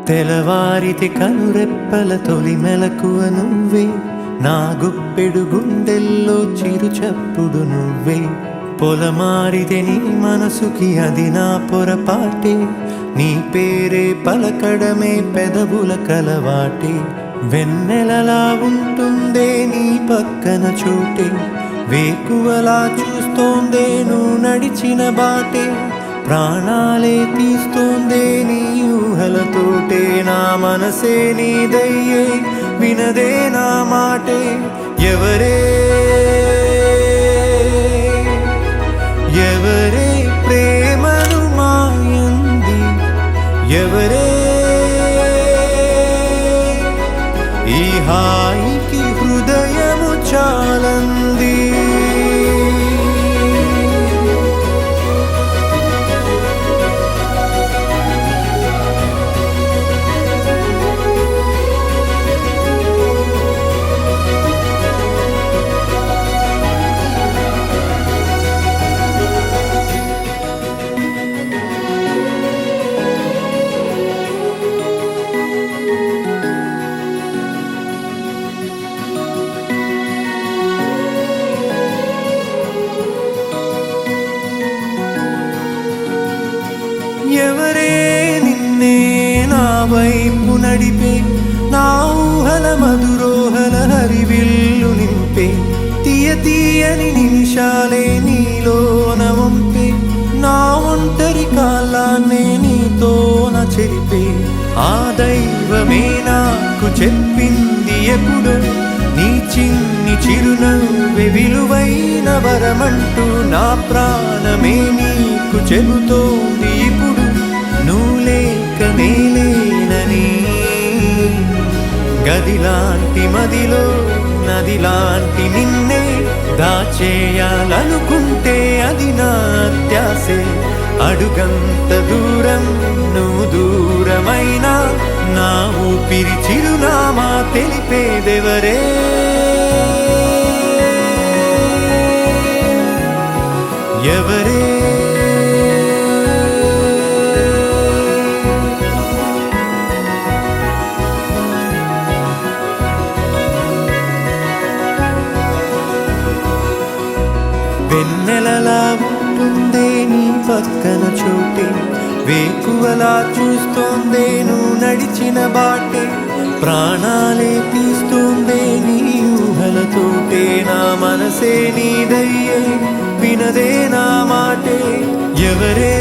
తెలవారితి కనురెప్పల తొలి మెలకువ నువ్వే, నా గుప్పెడు గుండెల్లో చిరు చప్పుడు నువ్వే. పొలమారితే నీ మనసుకి అది నా పొరపాటే, నీ పేరే పలకడమే పెదవుల కలవాటే. వెన్నెలలా ఉంటుందే నీ పక్కన చోటే, వేకువలా చూస్తోందే నువ్వు నడిచిన బాటే. ప్రాణాలే తీస్తోందే నీ ఊహలతోటే, నా మనసే నీదయ్యే వినదే నా మాటే. ఎవరే ఎవరే ప్రేమను మాయంది, ఎవరే ఈ హాయికి హృదయము చాలంది. ఎవరే నిన్నే నా వైపు నడిపే, నా ఊహల మధురోహల హరివిల్లు నింపే. తీయ తీయని నిమిషాలే నీలోన వంపే, నా ఒంటరి కాలాన్నే నీతోన చెరిపే. ఆ దైవమే నాకు చెప్పింది ఎప్పుడు, నీ చిన్ని చిరునవ్వే విలువైన వరమంటూ. నా ప్రాణమే నీకు చెబుతోంది ఇప్పుడు, నువ్వు లేక నేలేనని. గదిలాంటి మదిలో నదిలాంటి నిన్నే దాచేయాలనుకుంటే అది నా అత్యాసే. అడుగంత దూరం నువ్వు దూరమైనా, నా ఊపిరి చిరునామా తెలిపేదెవరే. ఎవరే వెన్నెలలా ఉంటుందే నీ పక్కన చోటే, వేకువలా చూస్తోందే నువ్వు నడిచిన బాటే. ప్రాణాలే తీస్తోందే నీ ఊహలతోటే, నా మనసే నీదయ్యే వినదే నా మాటే. ఎవరే